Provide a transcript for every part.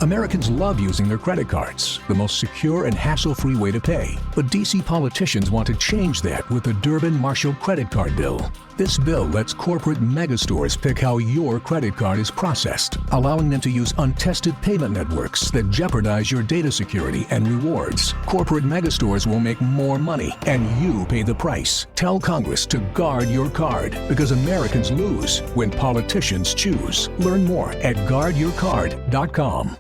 Americans love using their credit cards, the most secure and hassle-free way to pay. But D.C. politicians want to change that with the Durbin-Marshall credit card bill. This bill lets corporate megastores pick how your credit card is processed, allowing them to use untested payment networks that jeopardize your data security and rewards. Corporate megastores will make more money, and you pay the price. Tell Congress to guard your card, because Americans lose when politicians choose. Learn more at guardyourcard.com.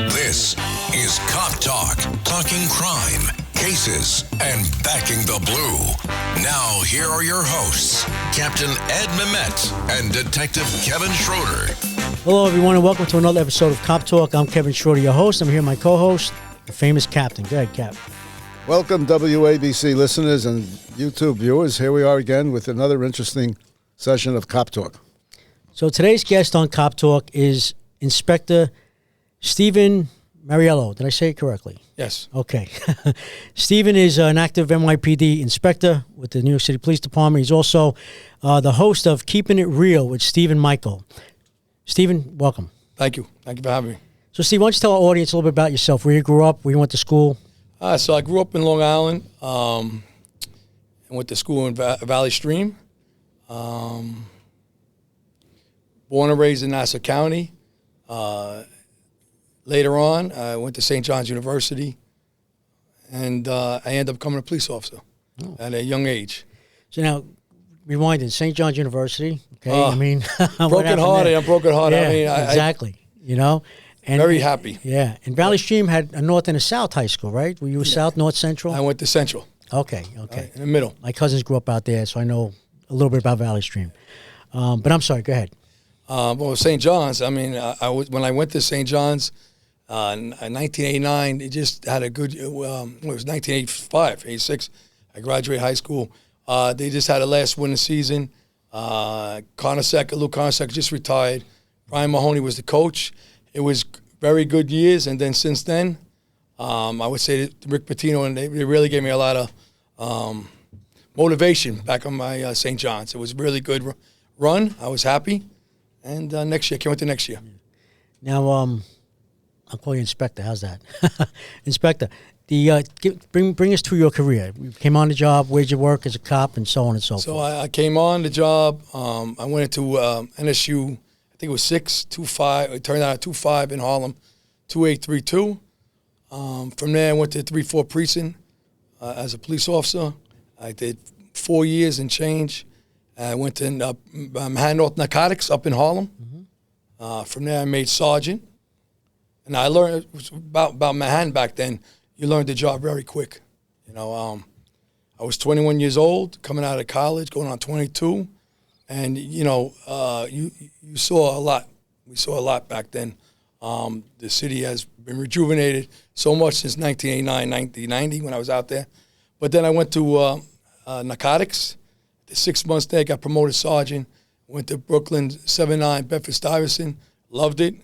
This is Cop Talk, talking crime, cases, and backing the blue. Now, here are your hosts, Captain Ed Mehmet and Detective Kevin Schroeder. Hello, everyone, and welcome to another episode of Cop Talk. I'm Kevin Schroeder, your host. I'm here with my co-host, the famous Captain. Go ahead, Cap. Welcome, WABC listeners and YouTube viewers. Here we are again with another interesting session of Cop Talk. So today's guest on Cop Talk is Inspector Steven Mauriello. Did I say it correctly? Yes. Okay. Steven is an active NYPD inspector with the New York City Police Department. He's also the host of Keeping It Real with Stephen Michael. Stephen, welcome. Thank you. Thank you for having me. So, Steve, why don't you tell our audience a little bit about yourself, where you grew up, where you went to school? So I grew up in Long Island and went to school in Valley Stream. Born and raised in Nassau County. Later on, I went to St. John's University, and I ended up becoming a police officer at a young age. So now, rewinding, St. John's University, okay, broken-hearted. I'm broken-hearted. Yeah, exactly, And very happy. Yeah, and Valley Stream had a North and a South high school, right? Were you South, North, Central? I went to Central. Okay. In the middle. My cousins grew up out there, so I know a little bit about Valley Stream. But I'm sorry, go ahead. Well, St. John's, when I went to St. John's in 1989, it just had a good, it was 1985, 86, I graduated high school. They just had a last winning season. Lou Carnesecca just retired. Brian Mahoney was the coach. It was very good years, and then since then, I would say that Rick Pitino, and they really gave me a lot of motivation back on my St. John's. It was a really good run. I was happy, and next year, I can't wait to next year. Now, I'll call you Inspector. How's that? Inspector, bring us through your career. You came on the job, where'd you work as a cop, and so on and so forth. So I came on the job. I went into NSU, I think it was 625. It turned out 25 in Harlem, 2832. From there, I went to 34 Precinct as a police officer. I did 4 years and change. I went to Manhattan North Narcotics up in Harlem. Mm-hmm. From there, I made sergeant. And I learned about Manhattan back then. You learned the job very quick. I was 21 years old, coming out of college, going on 22. And, you saw a lot. We saw a lot back then. The city has been rejuvenated so much since 1989, 1990 when I was out there. But then I went to narcotics. The 6 months there, I got promoted sergeant. Went to Brooklyn, 7-9, Bedford-Stuyvesant. Loved it.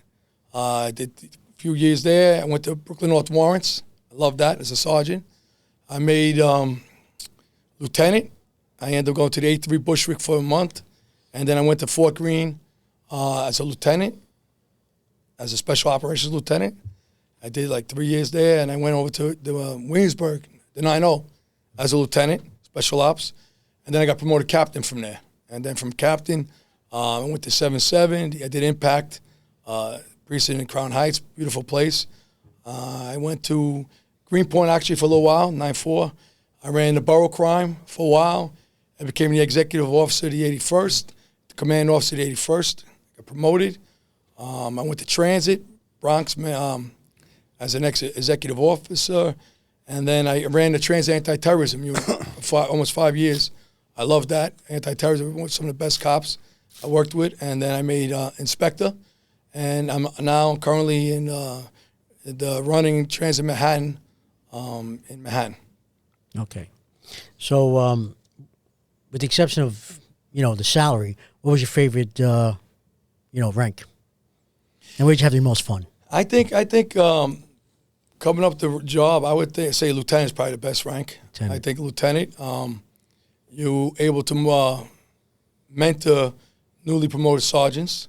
I did a few years there. I went to Brooklyn North Warrants. I loved that as a sergeant. I made lieutenant. I ended up going to the 8-3 Bushwick for a month. And then I went to Fort Greene as a lieutenant, as a special operations lieutenant. I did like 3 years there, and I went over to Williamsburg, the 9-0, as a lieutenant, special ops. And then I got promoted captain from there. And then from captain, I went to 7-7. I did Impact, precinct in Crown Heights, beautiful place. I went to Greenpoint actually for a little while, 9-4. I ran the borough crime for a while. I became the executive officer of the 81st, the command officer of the 81st. Got promoted. I went to Transit, Bronx, as an executive officer. And then I ran the Transit anti-terrorism unit for almost 5 years. I loved that. Anti-terrorism was some of the best cops I worked with. And then I made inspector. And I'm now currently in the running Transit Manhattan in Manhattan. Okay. So with the exception of, the salary, what was your favorite, rank? And where'd you have the most fun? I think coming up the job, I would say lieutenant is probably the best rank. Lieutenant. I think lieutenant, you able to mentor newly promoted sergeants,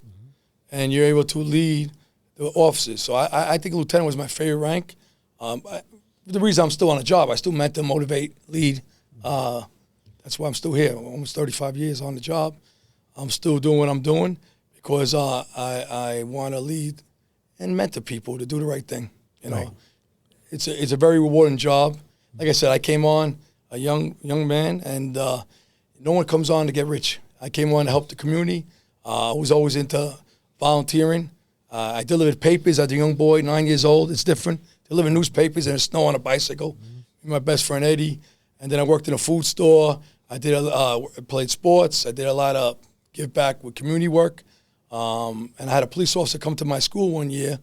and you're able to lead the officers. So I think lieutenant was my favorite rank. The reason I'm still on the job, I still mentor, motivate, lead. That's why I'm still here. Almost 35 years on the job. I'm still doing what I'm doing because I want to lead and mentor people to do the right thing. You know, Right. It's a very rewarding job. Like I said, I came on a young man, and no one comes on to get rich. I came on to help the community. I was always into volunteering. I delivered papers as a young boy, 9 years old. It's different. Delivering newspapers in the snow on a bicycle. My best friend Eddie, and then I worked in a food store. I did played sports. I did a lot of give back with community work. And I had a police officer come to my school one year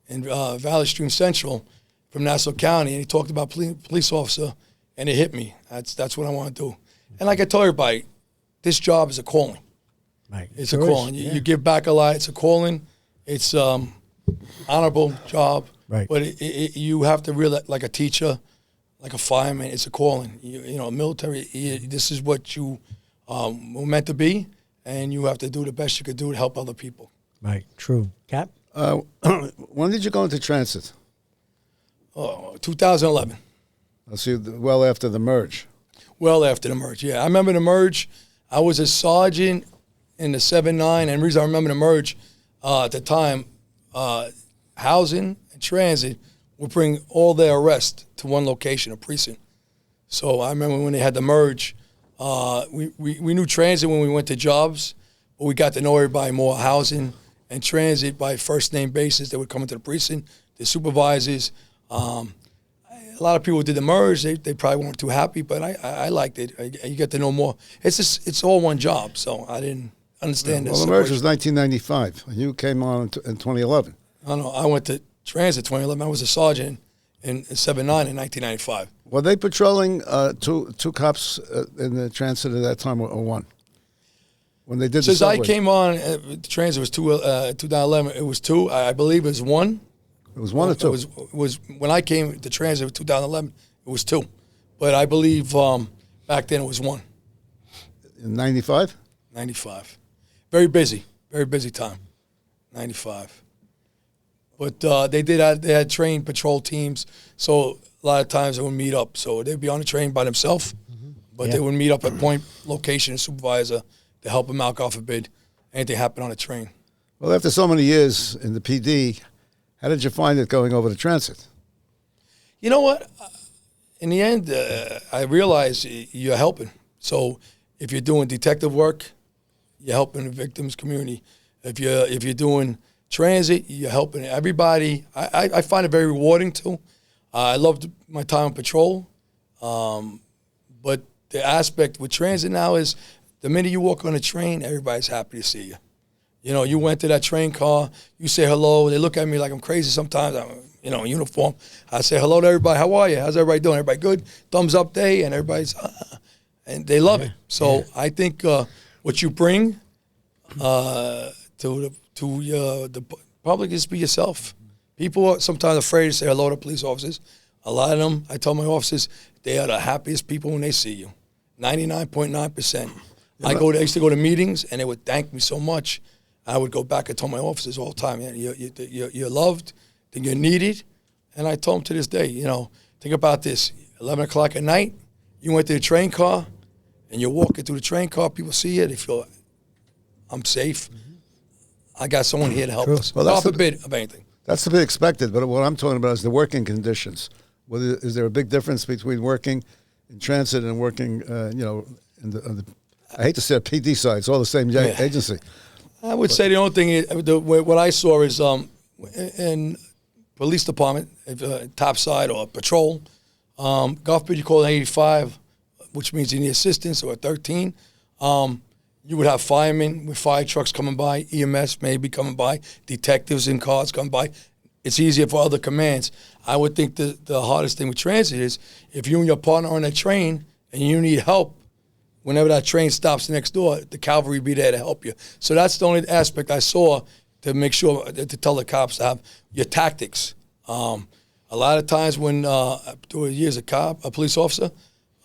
in Valley Stream Central from Nassau County, and he talked about police officer, and it hit me. That's what I want to do. And like I tell everybody, this job is a calling. Right. It's Sure a is, calling. yeah. You give back a lot. It's a calling. It's honorable job. Right. But you have to realize, like a teacher, like a fireman, it's a calling. You know, military, this is what you were meant to be, and you have to do the best you could do to help other people. Right. True. Cap? When did you go into transit? 2011. I see. Well after the merge. Well after the merge, yeah. I remember the merge. I was a sergeant in the 7-9, and the reason I remember the merge at the time, housing and transit would bring all their arrests to one location, a precinct. So I remember when they had the merge, we knew transit when we went to jobs, but we got to know everybody more. Housing and transit by first name basis. They would come into the precinct, the supervisors. A lot of people did the merge. They probably weren't too happy, but I liked it. You get to know more. It's all one job, so I didn't understand this. Well, the merge was 1995, and you came on in 2011. I went to transit 2011. I was a sergeant in 7-9 in 1995. Were they patrolling two cops in the transit at that time, or one? When they did Since the I subway? came on, the transit was 2011. It was two. I believe it was one. It was one or two? It was when I came to transit in 2011, it was two. But I believe back then it was one. In 95? 95. Very busy time. 95. But they had trained patrol teams, so a lot of times they would meet up. So they'd be on the train by themselves, but Yeah. they would meet up at point location, supervisor, to help them out, God forbid, anything happened on the train. Well, after so many years in the PD, how did you find it going over to transit? You know what? In the end, I realized you're helping. So if you're doing detective work, you're helping the victims community. If you're doing transit, you're helping everybody. I find it very rewarding too. I loved my time on patrol, but the aspect with transit now is the minute you walk on a train, everybody's happy to see you. You know, you went to that train car, you say hello, they look at me like I'm crazy sometimes. I'm, in uniform. I say hello to everybody. How are you? How's everybody doing? Everybody good? Thumbs up day, and everybody's, and they love it. So I think what you bring to the public is be yourself. People are sometimes afraid to say hello to police officers. A lot of them, I tell my officers, they are the happiest people when they see you. 99.9%. I used to go to meetings, and they would thank me so much. I would go back and tell my officers all the time, you're loved, then you're needed. And I told them to this day, think about this. 11 o'clock at night, you went to the train car, and you're walking through the train car, people see you, they feel, I'm safe. I got someone here to help us. Well, God forbid of anything. That's to be expected, but what I'm talking about is the working conditions. Is there a big difference between working in transit and working, in the I hate to say a PD side, it's all the same agency. I would say the only thing is, what I saw is in police department, top side or patrol, God forbid you call an 85, which means you need assistance, or a 13. You would have firemen with fire trucks coming by, EMS maybe coming by, detectives in cars coming by. It's easier for other commands. I would think the hardest thing with transit is if you and your partner are on a train and you need help, whenever that train stops next door, the cavalry be there to help you. So that's the only aspect I saw to make sure, to tell the cops to have your tactics. A lot of times when, through years a police officer,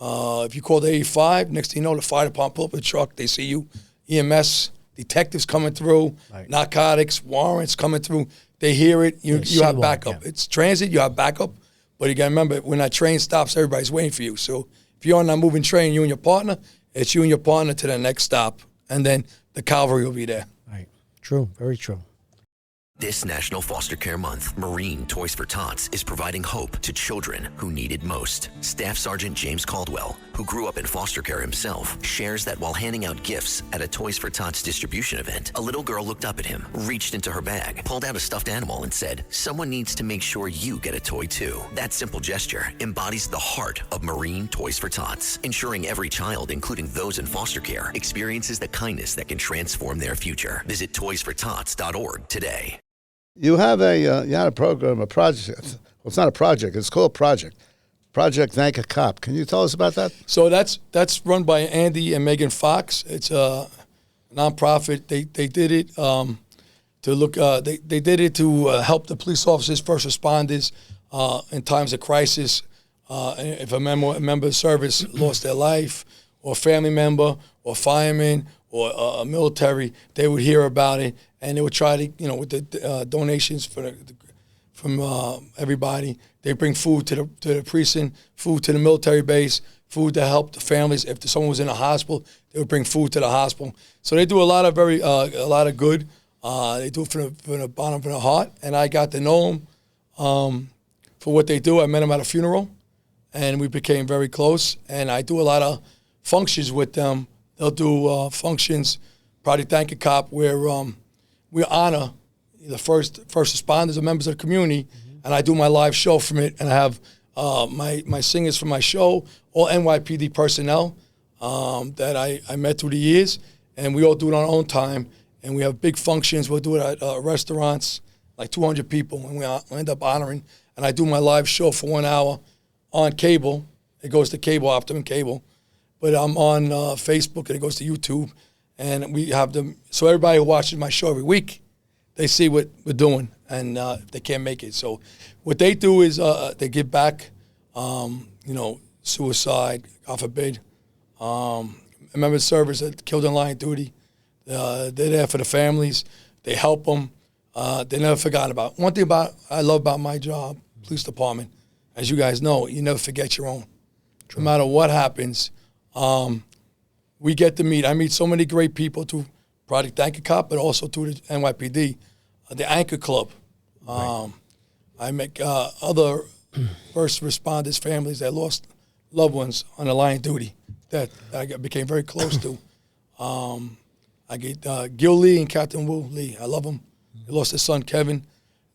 if you call the 85, next thing you know, the fire department pull up a truck, they see you, EMS, detectives coming through, Right. narcotics, warrants coming through. They hear it. You have C1, backup. yeah. It's transit. You have backup. But you got to remember, when that train stops, everybody's waiting for you. So if you're on that moving train, you and your partner, it's you and your partner to the next stop. And then the cavalry will be there. Right. True. Very true. This National Foster Care Month, Marine Toys for Tots is providing hope to children who need it most. Staff Sergeant James Caldwell, who grew up in foster care himself, shares that while handing out gifts at a Toys for Tots distribution event, a little girl looked up at him, reached into her bag, pulled out a stuffed animal and said, "Someone needs to make sure you get a toy too." That simple gesture embodies the heart of Marine Toys for Tots, ensuring every child, including those in foster care, experiences the kindness that can transform their future. Visit toysfortots.org today. You have you had a program, a project. Well, it's not a project. It's called Project Thank a Cop. Can you tell us about that? So that's run by Andy and Megan Fox. It's a nonprofit. They did it to look. They did it to help the police officers, first responders, in times of crisis. If a member of service lost their life, or a family member, or fireman, or a military, they would hear about it, and they would try to, with the donations from everybody, they bring food to the precinct, food to the military base, food to help the families. If someone was in a hospital, they would bring food to the hospital. So they do a lot of a lot of good. They do it from the bottom of their heart, and I got to know them for what they do. I met them at a funeral, and we became very close. And I do a lot of functions with them. They'll do functions, Project Thank a Cop, where we honor the first responders or members of the community, and I do my live show from it, and I have my singers from my show, all NYPD personnel that I met through the years, and we all do it on our own time, and we have big functions. We'll do it at restaurants, like 200 people, and we end up honoring, and I do my live show for 1 hour on cable. It goes to cable, Optimum Cable. But I'm on Facebook, and it goes to YouTube, and we have them. So everybody who watches my show every week, they see what we're doing, and they can't make it. So what they do is they give back, suicide, God forbid, a member of service that killed in line of duty. They're there for the families. They help them. They're never forgotten about. One thing I love about my job, police department, as you guys know, you never forget your own. True. No matter what happens. We get to meet. I meet so many great people through Project Thank a Cop, but also through the NYPD, the Anchor Club. Right. I make other first responders, families that lost loved ones on the line of duty that I became very close to. I get Gil Lee and Captain Wu Lee. I love them. They lost their son, Kevin.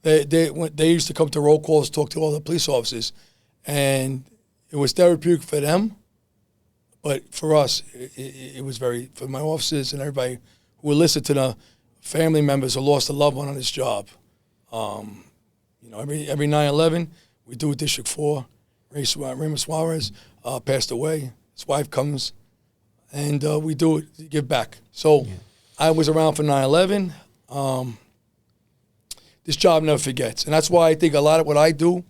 They used to come to roll calls, talk to all the police officers, and it was therapeutic for them. But for us, it was for my officers and everybody who would listen to the family members who lost a loved one on this job. Every 9/11, we do District 4. Raymond Suarez passed away. His wife comes, and we do it to give back. So I was around for 9/11. This job never forgets. And that's why I think a lot of what I do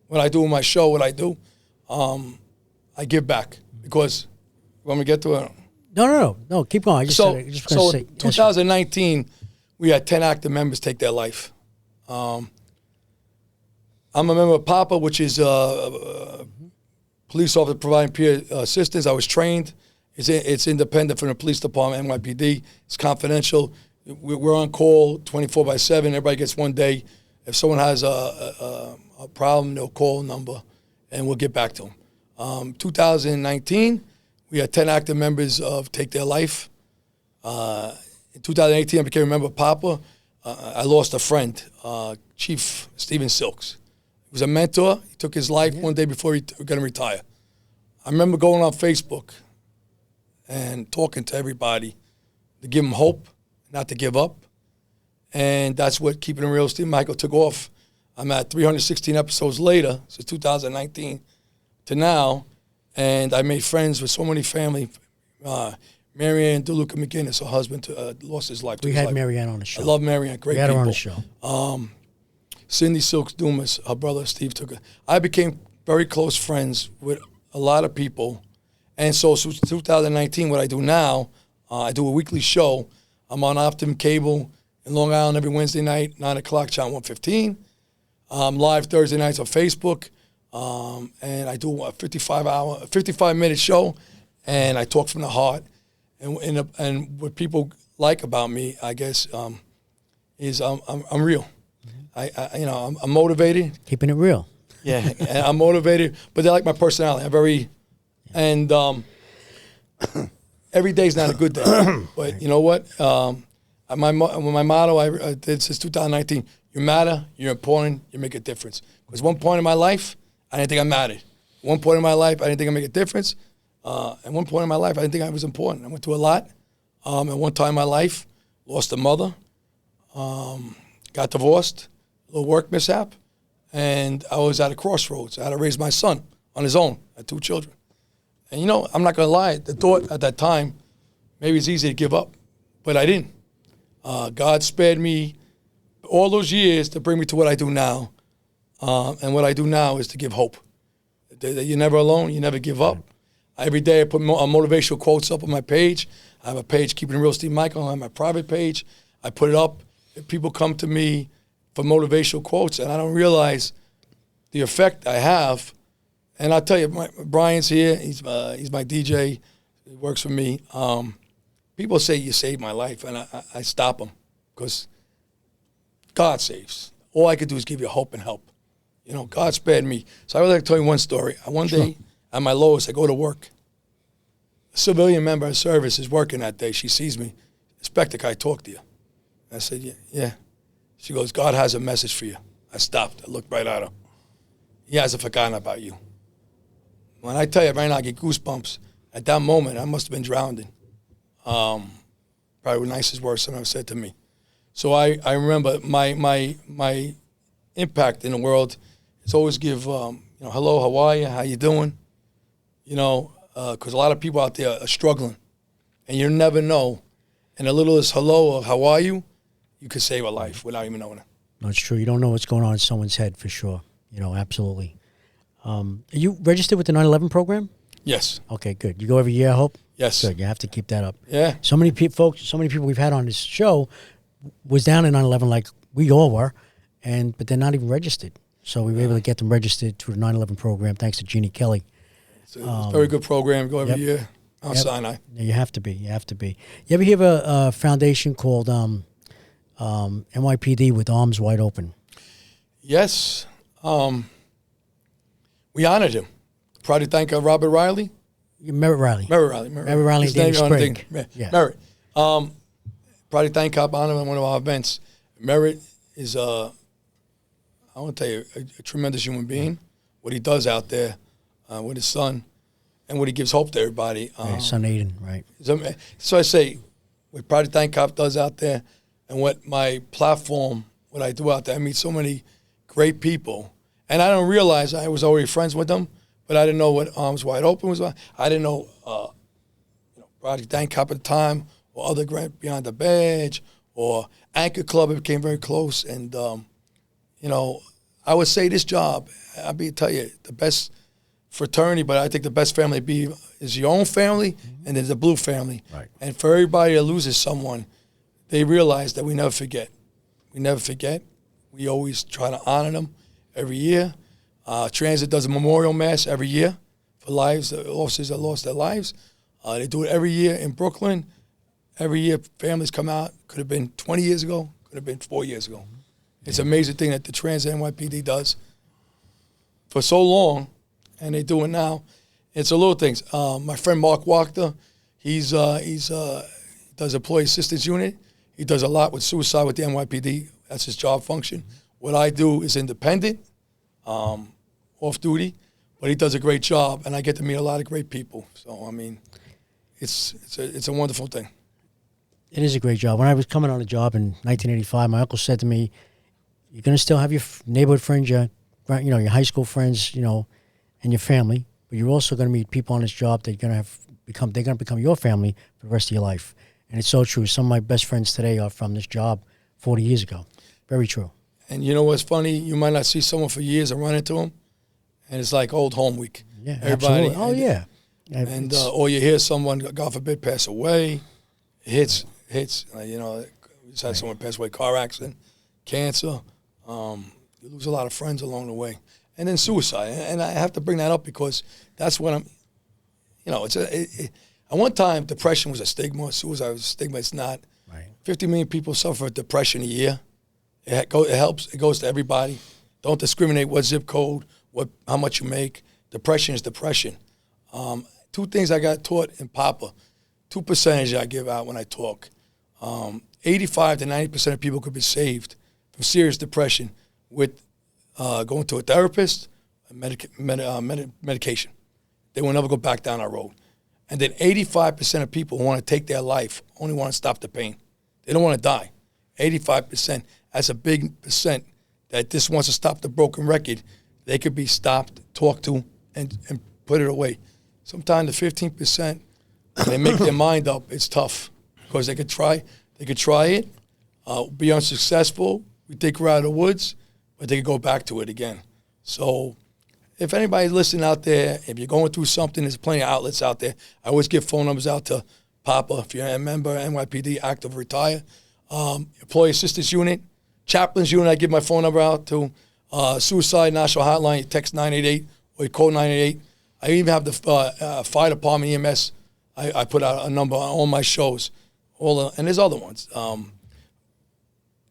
in my show, I give back. Because when we get to it. No, keep going. So 2019, we had 10 active members take their life. I'm a member of PAPA, which is police officer providing peer assistance. I was trained. It's independent from the police department, NYPD. It's confidential. We're on call 24/7. Everybody gets 1 day. If someone has a problem, they'll call a number, and we'll get back to them. 2019, we had 10 active members take their life. In 2018, I became a member of PAPA. I lost a friend, Chief Steven Silks. He was a mentor. He took his life one day before he was going to retire. I remember going on Facebook and talking to everybody to give them hope, not to give up. And that's what Keeping It Real, Steve Michael took off. I'm at 316 episodes later, so 2019 to now, and I made friends with so many family. Marianne DeLuca McGinnis, her husband, lost his life. We had Marianne on the show. I love Marianne, great people. We had her on the show. Cindy Silks Dumas, her brother Steve took her. I became very close friends with a lot of people, and so 2019, what I do now, I do a weekly show. I'm on Optum Cable in Long Island every Wednesday night, 9 o'clock, channel 115. Live Thursday nights on Facebook. And I do a 55-minute show, and I talk from the heart. And what people like about me, I guess, is I'm real. I'm motivated. Keeping it real. Yeah, and I'm motivated, but they like my personality. I'm very, and every day's not a good day. But you know what? My motto I did since 2019: you matter, you're important, you make a difference. Because one point in my life, I didn't think I mattered. One point in my life, I didn't think I make a difference. And one point in my life, I didn't think I was important. I went through a lot. At one time in my life, lost a mother, got divorced, a little work mishap, and I was at a crossroads. I had to raise my son on his own. I had 2 children. And I'm not going to lie, the thought at that time, maybe it's easy to give up, but I didn't. God spared me all those years to bring me to what I do now. And what I do now is to give hope. That you're never alone, you never give up. Every day I put motivational quotes up on my page. I have a page, Keeping It Real, Steve Michael. I have my private page. I put it up. If people come to me for motivational quotes, and I don't realize the effect I have. And I'll tell you, Brian's here. He's my DJ. He works for me. People say you saved my life, and I stop them because God saves. All I could do is give you hope and help. God spared me. So I would like to tell you one story. One day, at my lowest, I go to work. A civilian member of service is working that day. She sees me. Inspector, can I talk to you? I said, yeah. She goes, God has a message for you. I stopped. I looked right at her. He hasn't forgotten about you. When I tell you right now, I get goosebumps. At that moment, I must have been drowning. Probably the nicest words someone ever said to me. So I remember my impact in the world is always give, hello, how are you? How you doing? Because a lot of people out there are struggling, and you never know. And a little as hello or how are you, you could save a life without even knowing it. No, it's true. You don't know what's going on in someone's head for sure. Absolutely. Are you registered with the 9/11 program? Yes. Okay, good. You go every year, I hope? Yes. Good. You have to keep that up. Yeah. So many so many people we've had on this show was down in 9/11 like we all were, but they're not even registered. So we were able to get them registered through the 9/11 program thanks to Jeannie Kelly. It's a very good program. Go every year. Sinai. Yeah, you have to be. You ever hear of a foundation called NYPD with Arms Wide Open? Yes. We honored him. Proud to thank Robert Riley. Merritt Riley. Merritt Riley. And Danny Sprague. Yeah. Merritt. Proud to thank Cop honor at one of our events. Merritt is, I want to tell you, a tremendous human being. What he does out there with his son, and what he gives hope to everybody. His son Aiden, right. So I say, what Proud to Thank Cop does out there, and what my platform, what I do out there, I meet so many great people. And I don't realize I was already friends with them, but I didn't know what Arms Wide Open was. I didn't know, Proud to Thank Cop at the time, or other Beyond the Badge, or Anchor Club. It became very close. And, I would say this job, tell you, the best fraternity, but I think the best family is your own family, and there's the blue family. Right. And for everybody that loses someone, they realize that we never forget. We never forget. We always try to honor them every year. Transit does a memorial mass every year for officers that lost their lives. They do it every year in Brooklyn. Every year, families come out. Could have been 20 years ago. Could have been 4 years ago. It's an amazing thing that the Transit NYPD does for so long, and they do it now. It's a little things. My friend Mark Wachter, he does employee assistance unit. He does a lot with suicide with the NYPD. That's his job function. What I do is independent, off duty, but he does a great job, and I get to meet a lot of great people. So it's a wonderful thing. It is a great job. When I was coming on a job in 1985, my uncle said to me, "You're going to still have your neighborhood friends, your high school friends, and your family, but you're also going to meet people on this job that they're going to become your family for the rest of your life." And it's so true. Some of my best friends today are from this job 40 years ago. Very true. And you know what's funny? You might not see someone for years and run into them, and it's like old home week. Yeah, everybody. Absolutely. Oh, yeah. And or you hear someone, God forbid, pass away. It hits. You know, we just had someone pass away, car accident, cancer. You lose a lot of friends along the way. And then suicide. And I have to bring that up because that's what I'm, you know, at one time, depression was a stigma. Suicide was a stigma. It's not. Right. 50 million people suffer depression a year. It helps. It goes to everybody. Don't discriminate what zip code, how much you make. Depression is depression. Two things I got taught in Papa, 2 percentages I give out when I talk. 85 to 90% of people could be saved from serious depression with going to a therapist, medication. They will never go back down that road. And then 85% of people who want to take their life only want to stop the pain. They don't want to die. 85%. That's a big percent that just wants to stop the broken record. They could be stopped, talked to, and put it away. Sometimes the 15%, when they make their mind up, it's tough because they could try it, be unsuccessful. We think we're out of the woods, but they could go back to it again. So if anybody's listening out there, if you're going through something, there's plenty of outlets out there. I always give phone numbers out to Papa. If you're a member, NYPD, active, retire, employee assistance unit, chaplains unit, I give my phone number out to. Suicide National Hotline, you text 988 or you call 988. I even have the fire department, EMS. I put out a number on all my shows. And there's other ones.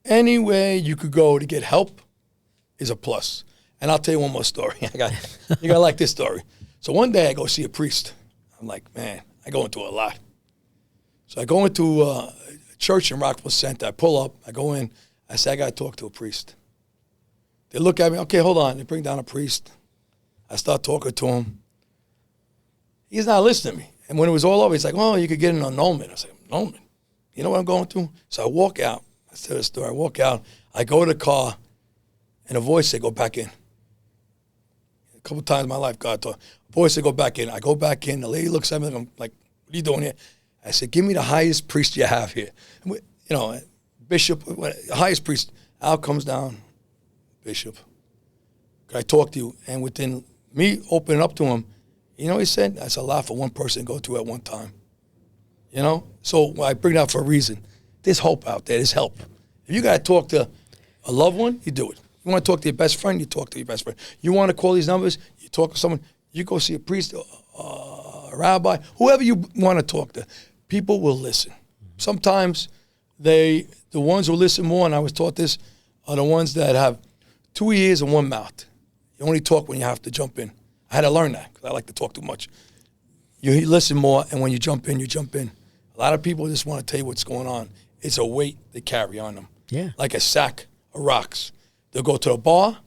Any way you could go to get help is a plus. And I'll tell you one more story. You're going to like this story. So one day I go see a priest. I'm like, man, I go into a lot. So I go into a church in Rockville Center. I pull up. I go in. I say, I got to talk to a priest. They look at me. Okay, hold on. They bring down a priest. I start talking to him. He's not listening to me. And when it was all over, he's like, oh, you could get an annulment. I said, annulment? You know what I'm going through? So I walk out. I tell the story. I walk out. I go to the car, and a voice said, go back in. A couple times in my life, God taught. A voice said, go back in. I go back in. The lady looks at me, and I'm like, what are you doing here? I said, give me the highest priest you have here. You know, bishop, highest priest. Al comes down. Bishop, could I talk to you? And within me opening up to him, you know what he said? That's a lot for one person to go through at one time. You know? So I bring it out for a reason. There's hope out there. There's help. If you got to talk to a loved one, you do it. You want to talk to your best friend, you talk to your best friend. You want to call these numbers, you talk to someone. You go see a priest, a rabbi, whoever you want to talk to. People will listen. Sometimes the ones who listen more, and I was taught this, are the ones that have 2 ears and one mouth. You only talk when you have to jump in. I had to learn that because I like to talk too much. You listen more, and when you jump in, you jump in. A lot of people just want to tell you what's going on. It's a weight they carry on them. Yeah. Like a sack of rocks. They'll go to a bar,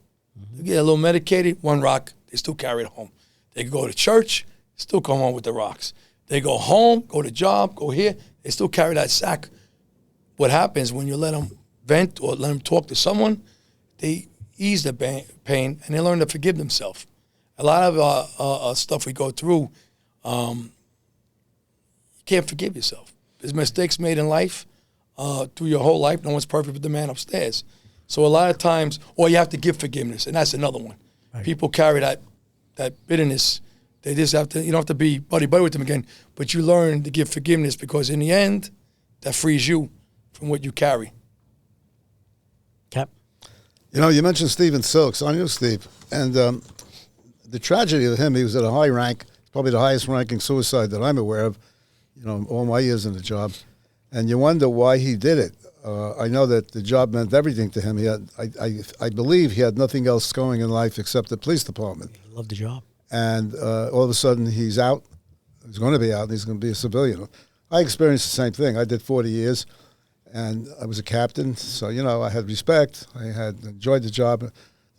they get a little medicated, one rock, they still carry it home. They can go to church, still come home with the rocks. They go home, go to job, go here, they still carry that sack. What happens when you let them vent or let them talk to someone, they ease the pain, and they learn to forgive themselves. A lot of stuff we go through, you can't forgive yourself. There's mistakes made in life through your whole life. No one's perfect but the man upstairs. So a lot of times, or you have to give forgiveness, and that's another one. Right. People carry that bitterness. They just have to, you don't have to be buddy-buddy with them again, but you learn to give forgiveness because in the end, that frees you from what you carry. Cap? You know, you mentioned Steven Silks. I knew Steve. And the tragedy of him, he was at a high rank, probably the highest ranking suicide that I'm aware of, you know, all my years in the job. And you wonder why he did it. I know that the job meant everything to him. He had, I believe he had nothing else going in life except the police department. He loved the job. And all of a sudden he's out. He's going to be out, and he's going to be a civilian. I experienced the same thing. I did 40 years. And I was a captain, so, you know, I had respect. I had enjoyed the job. The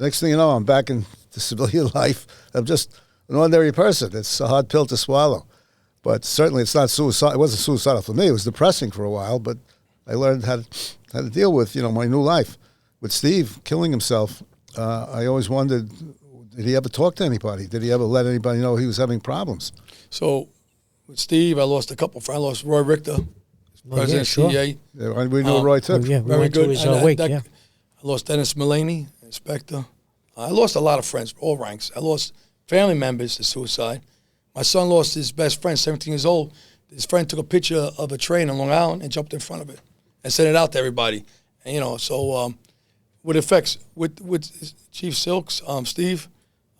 next thing you know, I'm back in the civilian life. I'm just an ordinary person. It's a hard pill to swallow. But certainly it's not suicide. It wasn't suicidal for me. It was depressing for a while, but I learned how to deal with, you know, my new life. With Steve killing himself, I always wondered, did he ever talk to anybody? Did he ever let anybody know he was having problems? So with Steve, I lost a couple friends. I lost Roy Richter. President sure. CEA. Yeah, we knew Roy too. Yeah, we Very went good. to his And wake, yeah. I lost Dennis Mulaney, Inspector. I lost a lot of friends, all ranks. I lost family members to suicide. My son lost his best friend, 17 years old, his friend took a picture of a train in Long Island and jumped in front of it and sent it out to everybody. And, you know, so what affects with Chief Silks, Steve,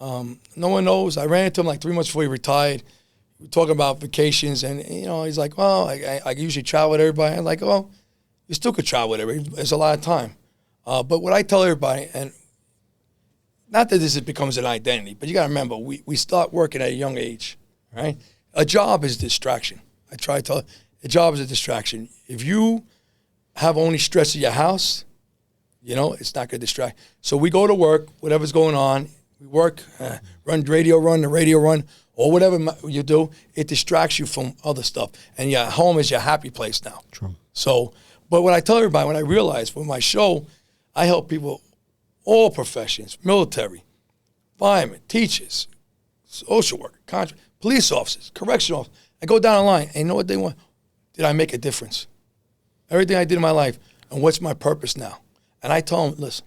no one knows. I ran into him like 3 months before he retired. We were talking about vacations, and, you know, he's like, well, I usually travel with everybody. I'm like, well, you still could travel with everybody. There's a lot of time. But what I tell everybody, and not that this becomes an identity, but you got to remember, we start working at a young age, right? A job is a distraction. I try to tell you, a job is a distraction. If you have only stress at your house, you know, it's not going to distract. So we go to work, whatever's going on, we work, run the radio run, or whatever you do, it distracts you from other stuff. And your home is your happy place now. True. So, but what I tell everybody, when I realize with my show, I help people, all professions, military, firemen, teachers, social worker, police officers, correctional officers. I go down the line, and you know what they want? Did I make a difference? Everything I did in my life, and what's my purpose now? And I tell them, listen,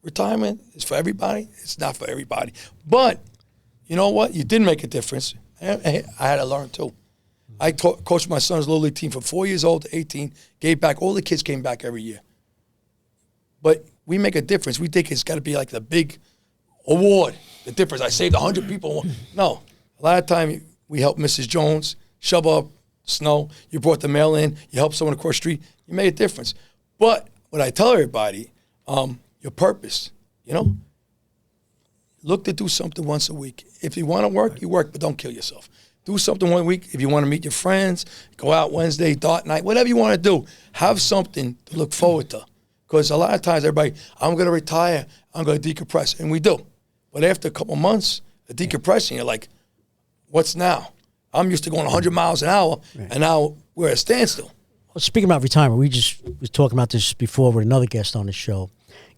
retirement is for everybody. It's not for everybody. But you know what? You did make a difference. I had to learn too. I coached my son's little league team from 4 years old to 18, gave back. All the kids came back every year. But we make a difference. We think it's got to be like the big award, the difference. I saved 100 people. No. A lot of time we help Mrs. Jones shovel up snow. You brought the mail in. You helped someone across the street. You made a difference. But what I tell everybody, your purpose, you know, look to do something once a week. If you want to work, you work, but don't kill yourself. Do something 1 week. If you want to meet your friends, go out Wednesday, dart night, whatever you want to do, have something to look forward to. Because a lot of times everybody, I'm going to retire, I'm going to decompress, and we do. But after a couple months of decompressing, you're like, what's now? I'm used to going 100 miles an hour, and now we're at a standstill. Well, speaking about retirement, we just was talking about this before with another guest on the show.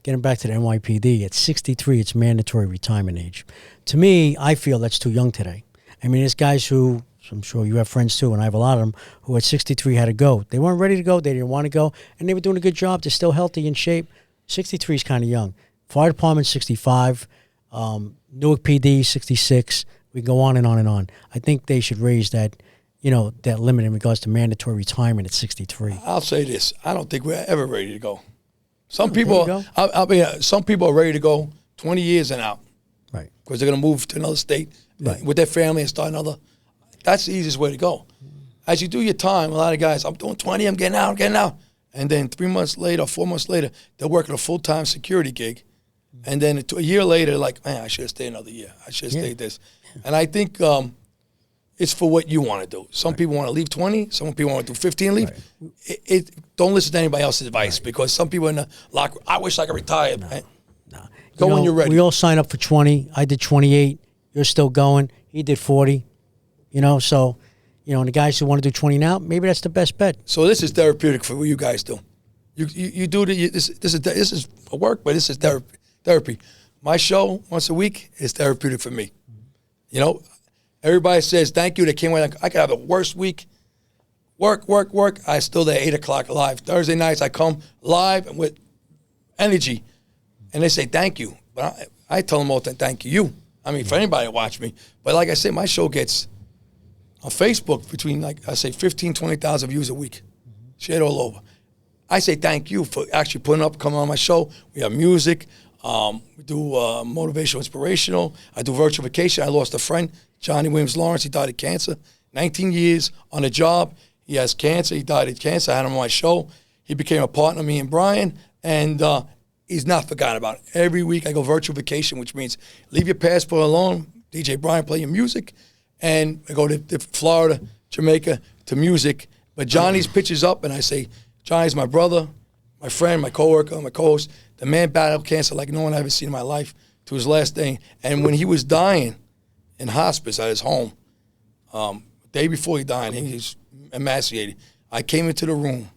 Getting back to the NYPD, at 63, it's mandatory retirement age. To me, I feel that's too young today. I mean, there's guys who, I'm sure you have friends too, and I have a lot of them, who at 63 had to go. They weren't ready to go, they didn't want to go, and they were doing a good job. They're still healthy, in shape. 63 is kind of young. Fire department, 65. Newark PD, 66. We can go on and on and on. I think they should raise that, you know, that limit in regards to mandatory retirement at 63. I'll say this. I don't think we're ever ready to go. Some people, some people are ready to go 20 years and out. Right. Because they're going to move to another state with their family and start another. That's the easiest way to go. As you do your time, a lot of guys, I'm doing 20, I'm getting out. And then 3 months later, 4 months later, they're working a full-time security gig. And then a year later, like, man, I should have stayed another year. I should have stayed this. And I think it's for what you want to do. Some people want to leave 20. Some people want to do 15 and leave. Don't listen to anybody else's advice because some people in the locker room, I wish I could retire. No. Go when you're ready. We all sign up for 20. I did 28. You're still going. He did 40. You know, so, you know, and the guys who want to do 20 now, maybe that's the best bet. So this is therapeutic for what you guys do. You do this is for work, but this is therapy. My show once a week is therapeutic for me. You know, everybody says thank you. They came away like I could have the worst week. Work. I still there 8 o'clock live. Thursday nights I come live with energy, and they say thank you. But I tell them all thank you. I mean, for anybody to watch me. But like I said, my show gets on Facebook between, like I say, 15, 20,000 views a week. Shared all over. I say thank you for actually coming on my show. We have music. We do motivational, inspirational. I do virtual vacation. I lost a friend, Johnny Williams Lawrence. He died of cancer. 19 years on the job. He has cancer. He died of cancer. I had him on my show. He became a partner of me and Brian, and he's not forgotten about it. Every week I go virtual vacation, which means leave your passport alone. DJ Brian play your music, and I go to Florida, Jamaica to music. But Johnny's pitches up, and I say, Johnny's my brother, my friend, my coworker, my co-host. The man battled cancer like no one I've ever seen in my life to his last day. And when he was dying in hospice at his home, the day before he died, he was emaciated. I came into the room,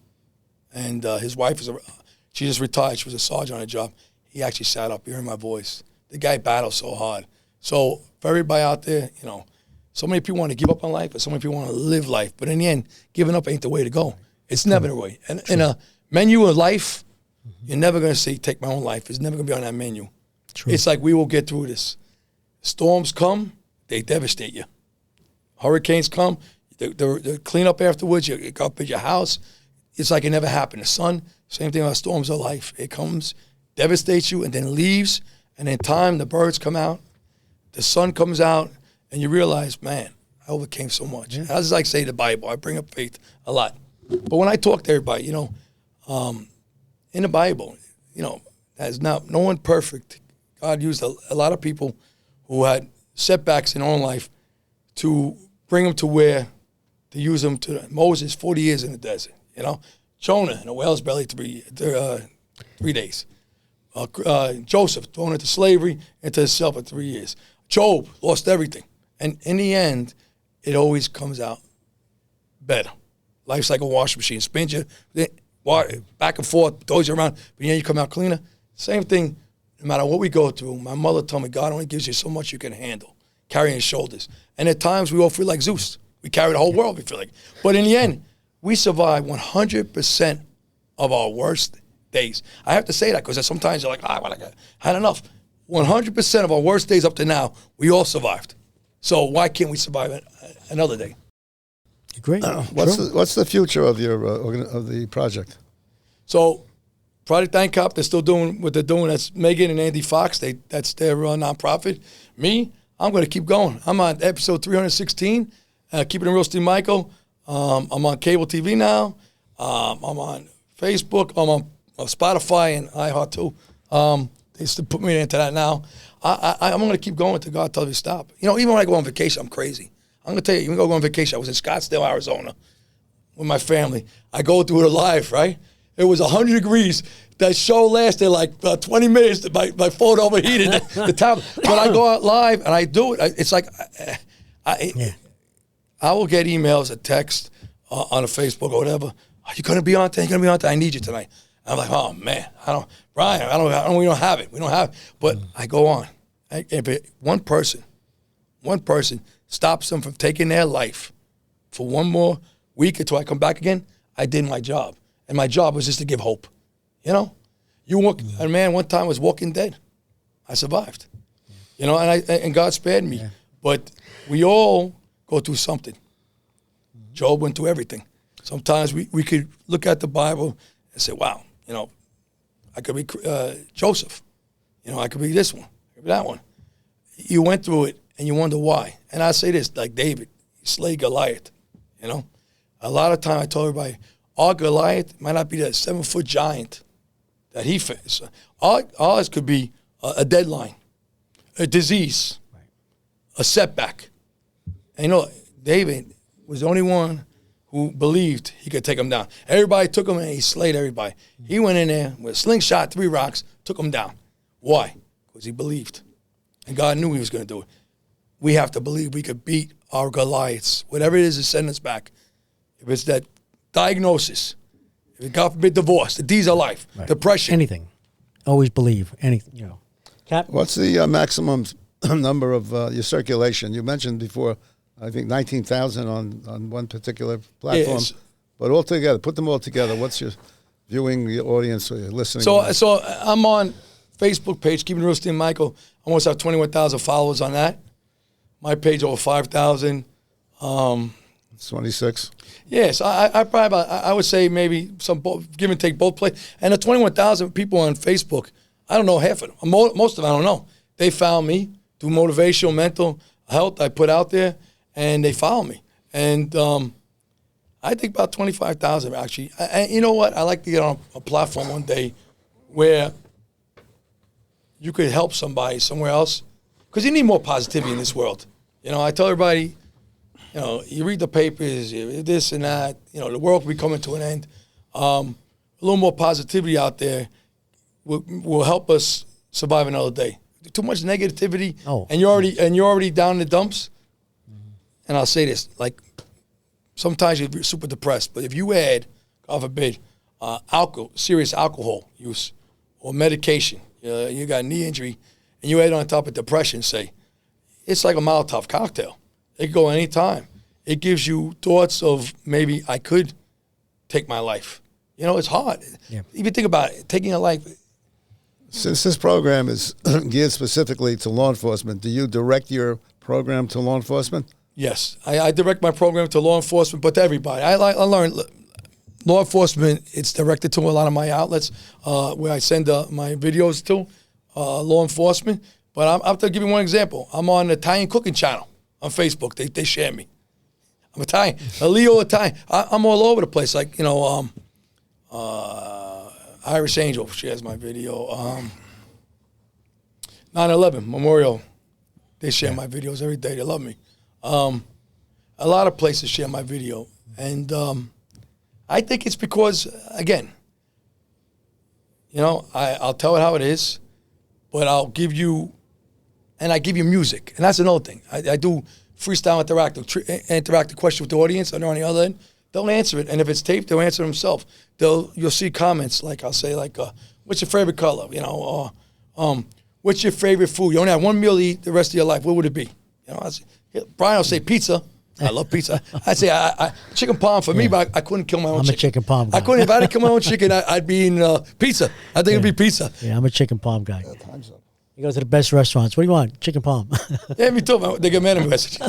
and his wife she just retired. She was a sergeant on the job. He actually sat up hearing my voice. The guy battled so hard. So for everybody out there, you know, so many people want to give up on life, and so many people want to live life. But in the end, giving up ain't the way to go. It's never the way. And in a menu of life, you're never going to say, take my own life. It's never going to be on that menu. True. It's like we will get through this. Storms come, they devastate you. Hurricanes come, the cleanup afterwards, you go up at your house, it's like it never happened. The sun, same thing about storms of life. It comes, devastates you, and then leaves, and in time, the birds come out, the sun comes out, and you realize, man, I overcame so much. Yeah. I just like say the Bible. I bring up faith a lot. But when I talk to everybody, you know, in the Bible, you know, no one perfect. God used a lot of people who had setbacks in their own life to bring them to where, to use them to Moses, 40 years in the desert, you know. Jonah in a whale's belly 3 days. Joseph thrown into slavery, into himself for 3 years. Job lost everything. And in the end, it always comes out better. Life's like a washing machine. Spins you back and forth, throws you around, but then you come out cleaner. Same thing, no matter what we go through. My mother told me, God only gives you so much you can handle, carrying your shoulders. And at times, we all feel like Zeus. We carry the whole world, we feel like. But in the end, we survive 100% of our worst days. I have to say that because sometimes you're like, I had enough. 100% of our worst days up to now, we all survived. So why can't we survive another day? Great. What's the future of your of the project? So, Project ANCOP, they're still doing what they're doing. That's Megan and Andy Fox. That's their nonprofit. Me, I'm going to keep going. I'm on episode 316, Keeping It Real, Steve Michael. I'm on cable TV now. I'm on Facebook. I'm on Spotify and iHeart too. They still put me into that now. I'm going to keep going until God tells me to stop. You know, even when I go on vacation, I'm crazy. I'm going to tell you, even go on vacation, I was in Scottsdale, Arizona with my family. I go through it live, right? It was 100 degrees. That show lasted like 20 minutes. My phone overheated, the tablet. But I go out live and I do it. It's like, I will get emails, a text on a Facebook or whatever. Are you going to be on today? You're going to be on today? I need you tonight. And I'm like, oh man, we don't have it. We don't have it. But I go on. If one person stops them from taking their life for one more week until I come back again, I did my job. And my job was just to give hope. You know? A man one time was walking dead. I survived. You know, and God spared me. Yeah. But we all go through something. Job went through everything. Sometimes we could look at the Bible and say, wow, you know, I could be Joseph. You know, I could be this one. I could be that one. You went through it and you wonder why. And I say this, like David, he slayed Goliath, you know. A lot of time I told everybody, our Goliath might not be that 7-foot giant that he faced. Ours could be a deadline, a disease, a setback. And you know, David was the only one who believed he could take him down. Everybody took him and he slayed everybody. He went in there with a slingshot, 3 rocks, took him down. Why? Because he believed. And God knew he was going to do it. We have to believe we could beat our Goliaths, whatever it is that sends us back. If it's that diagnosis, if it, God forbid, divorce, the D's of life, depression. Anything. Always believe. Anything, you know. Cap? What's the maximum number of your circulation? You mentioned before, I think 19,000 on one particular platform. Yes. But all together, put them all together. What's your viewing, your audience, or your listening? So I'm on Facebook page, Keeping It Real, Steve Michael. I almost have 21,000 followers on that. My page over 5,000. It's 26. Yes, I probably I would say maybe some give and take both play. And the 21,000 people on Facebook, I don't know half of them. Most of them I don't know. They found me through motivational mental health I put out there, and they follow me. And I think about 25,000 actually. And you know what? I like to get on a platform one day where you could help somebody somewhere else, because you need more positivity in this world. You know, I tell everybody, you know, you read the papers, this and that, you know, the world will be coming to an end. A little more positivity out there will help us survive another day. Too much negativity, and you're already down in the dumps. Mm-hmm. And I'll say this, like, sometimes you're super depressed, but if you add, God forbid, serious alcohol use or medication, you got a knee injury, and you add on top of depression, say, it's like a Molotov cocktail. It can go any time. It gives you thoughts of maybe I could take my life. You know, it's hard. Yeah. Even think about it, taking a life. Since this program is geared specifically to law enforcement, do you direct your program to law enforcement? Yes, I direct my program to law enforcement, but to everybody. I learned law enforcement. It's directed to a lot of my outlets where I send my videos to law enforcement. But I'm to give you one example. I'm on the Italian cooking channel on Facebook. They share me. I'm Italian, a Leo Italian. I'm all over the place. Like Irish Angel shares my video. 9/11 Memorial. They share my videos every day. They love me. A lot of places share my video. And I think it's because, again, I'll tell it how it is, but I'll give you, and I give you music. And that's another thing. I do freestyle interactive question with the audience, and they're on the other end. They'll answer it. And if it's taped, they'll answer themselves. You'll see comments like, I'll say, like, what's your favorite color? What's your favorite food? You only have one meal to eat the rest of your life. What would it be? Brian will say pizza. I love pizza. I'd say chicken parm for me, but I couldn't kill my own chicken. I'm a chicken parm guy. I couldn't. If I didn't kill my own chicken, I'd be in pizza. I think it'd be pizza. Yeah, I'm a chicken parm guy. Time's up. You go to the best restaurants. What do you want? Chicken parm. Yeah, me too. Man. They get mad at me. Message.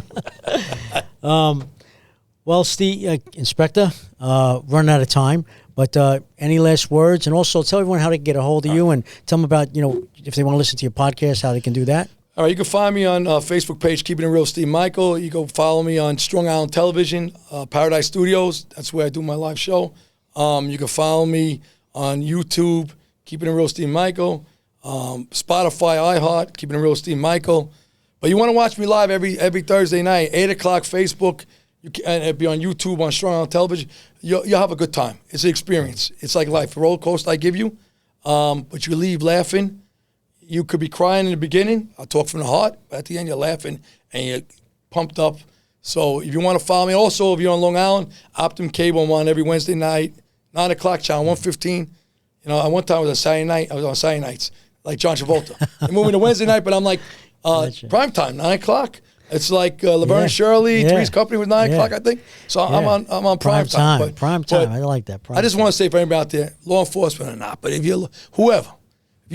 Well, Steve, Inspector, running out of time. But any last words? And also tell everyone how to get a hold of you and tell them about, if they want to listen to your podcast, how they can do that. All right, you can find me on Facebook page, Keeping It Real, Steve Michael. You can follow me on Strong Island Television, Paradise Studios. That's where I do my live show. You can follow me on YouTube, Keeping It Real, Steve Michael. Spotify, iHeart, Keeping It Real, Steve Michael. But you want to watch me live every Thursday night, 8 o'clock, Facebook. And it'll be on YouTube, on Strong Island Television. You'll have a good time. It's an experience. It's like life, a roller coaster I give you. But you leave laughing. You could be crying in the beginning. I'll talk from the heart. But at the end, you're laughing and you're pumped up. So if you want to follow me, also, if you're on Long Island, Optum Cable, I'm on every Wednesday night, 9 o'clock, channel 115. At one time I was on Saturday night. I was on Saturday nights, like John Travolta. They're moving to Wednesday night, but I'm like, prime time, 9 o'clock. It's like Laverne and Shirley, Three's Company was 9 o'clock, I think. So I'm on prime time. But, prime time. I like that. I just want to say for anybody out there, law enforcement or not, but if you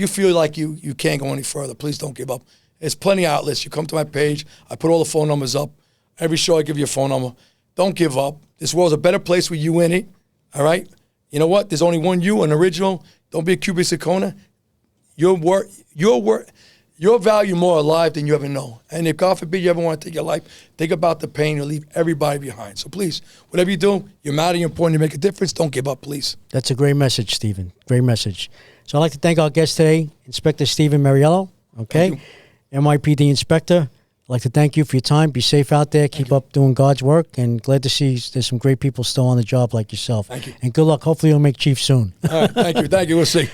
feel like you can't go any further, please don't give up. There's plenty of outlets. You come to my page. I put all the phone numbers up. Every show I give you a phone number. Don't give up. This world's a better place with you in it. All right? You know what? There's only one you, an original. Don't be a cubic zirconia. Your value more alive than you ever know. And if, God forbid, you ever want to take your life, think about the pain. You'll leave everybody behind. So please, whatever you do, you're matter, you're important, you make a difference. Don't give up, please. That's a great message, Stephen. Great message. So I'd like to thank our guest today, Inspector Steven Mauriello, NYPD Inspector. I'd like to thank you for your time. Be safe out there. Keep up doing God's work. And glad to see there's some great people still on the job like yourself. Thank you. And good luck. Hopefully you'll make chief soon. All right, thank you. Thank you. We'll see.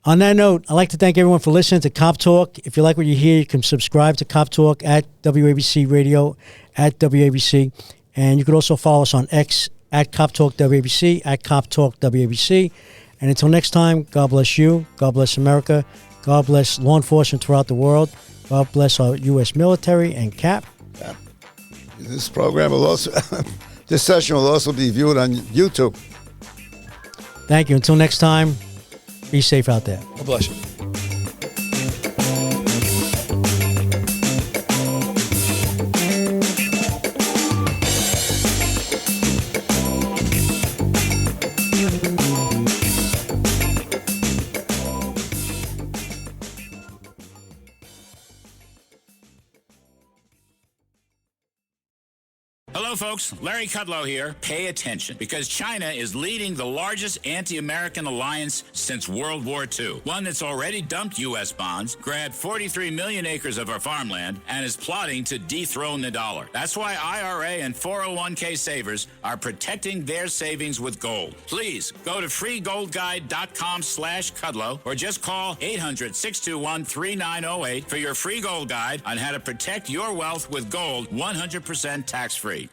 On that note, I'd like to thank everyone for listening to Cop Talk. If you like what you hear, you can subscribe to Cop Talk at WABC Radio, at WABC. And you can also follow us on X at Cop Talk WABC, at Cop Talk WABC. And until next time, God bless you. God bless America. God bless law enforcement throughout the world. God bless our U.S. military and CAP. This program will also, this session will also be viewed on YouTube. Thank you. Until next time, be safe out there. God bless you. Hello, folks. Larry Kudlow here. Pay attention, because China is leading the largest anti-American alliance since World War II. One that's already dumped U.S. bonds, grabbed 43 million acres of our farmland, and is plotting to dethrone the dollar. That's why IRA and 401k savers are protecting their savings with gold. Please go to freegoldguide.com/Kudlow or just call 800-621-3908 for your free gold guide on how to protect your wealth with gold 100% tax-free.